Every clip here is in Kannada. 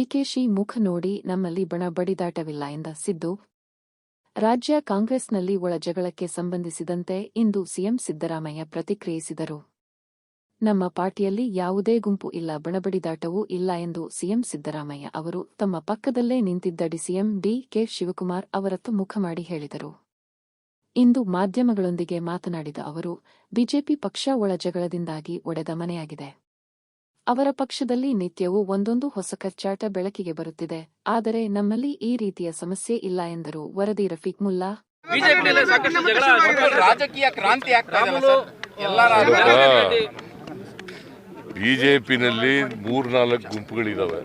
ಡಿಕೆಶಿ ಮುಖ ನೋಡಿ ನಮ್ಮಲ್ಲಿ ಬಡಿದಾಟವಿಲ್ಲ ಎಂದ ಸಿದ್ದು. ರಾಜ್ಯ ಕಾಂಗ್ರೆಸ್ನಲ್ಲಿ ಒಳ ಜಗಳಕ್ಕೆ ಸಂಬಂಧಿಸಿದಂತೆ ಇಂದು ಸಿಎಂ ಸಿದ್ದರಾಮಯ್ಯ ಪ್ರತಿಕ್ರಿಯಿಸಿದರು. ನಮ್ಮ ಪಾರ್ಟಿಯಲ್ಲಿ ಯಾವುದೇ ಗುಂಪು ಇಲ್ಲ, ಬಡಿದಾಟವೂ ಇಲ್ಲ ಎಂದು ಸಿಎಂ ಸಿದ್ದರಾಮಯ್ಯ ಅವರು ತಮ್ಮ ಪಕ್ಕದಲ್ಲೇ ನಿಂತಿದ್ದ ಡಿಸಿಎಂ ಡಿ.ಕೆ. ಶಿವಕುಮಾರ್ ಅವರತ್ತ ಮುಖ ಮಾಡಿ ಹೇಳಿದರು. ಇಂದು ಮಾಧ್ಯಮಗಳೊಂದಿಗೆ ಮಾತನಾಡಿದ ಅವರು, ಬಿಜೆಪಿ ಪಕ್ಷ ಒಳ ಜಗಳದಿಂದಾಗಿ ಒಡೆದ ಮನೆಯಾಗಿದೆ. ಅವರ ಪಕ್ಷದಲ್ಲಿ ನಿತ್ಯವೂ ಒಂದೊಂದು ಹೊಸ ಕಚ್ಚಾಟ ಬೆಳಕಿಗೆ ಬರುತ್ತಿದೆ. ಆದರೆ ನಮ್ಮಲ್ಲಿ ಈ ರೀತಿಯ ಸಮಸ್ಯೆ ಇಲ್ಲ ಎಂದರು. ವರದಿ ರಫೀಕ್ ಮುಲ್ಲಾ. ರಾಜಕೀಯ ಕ್ರಾಂತಿ ಆಗ್ತಾ ಇದೆ. ಬಿಜೆಪಿನಲ್ಲಿ 3-4 ಗುಂಪುಗಳಿದಾವೆ.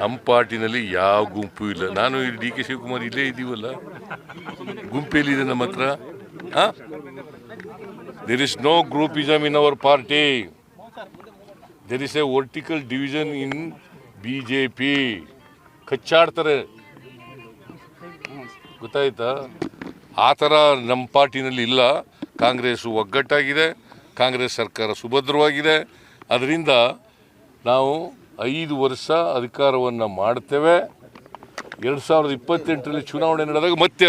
ನಮ್ಮ ಪಾರ್ಟಿನಲ್ಲಿ ಯಾವ ಗುಂಪು ಇಲ್ಲ. ನಾನು ಡಿ.ಕೆ. ಶಿವಕುಮಾರ್ ಇಲ್ಲೇ ಇದ್ದೀವಲ್ಲ, ಗುಂಪೇಲಿದೆ ನಮ್ಮ ಹತ್ರ. There is no groupism in our party. There is a vertical division in BJP. ಕಚ್ಚಾಡ್ತಾರೆ, ಗೊತ್ತಾಯ್ತಾ? ಆ ಥರ ನಮ್ಮ ಪಾರ್ಟಿನಲ್ಲಿ ಇಲ್ಲ. ಕಾಂಗ್ರೆಸ್ ಒಗ್ಗಟ್ಟಾಗಿದೆ, ಕಾಂಗ್ರೆಸ್ ಸರ್ಕಾರ ಸುಭದ್ರವಾಗಿದೆ. ಅದರಿಂದ ನಾವು 5 ವರ್ಷ ಅಧಿಕಾರವನ್ನು ಮಾಡ್ತೇವೆ. 2028ರಲ್ಲಿ ಚುನಾವಣೆ ನಡೆದಾಗ ಮತ್ತೆ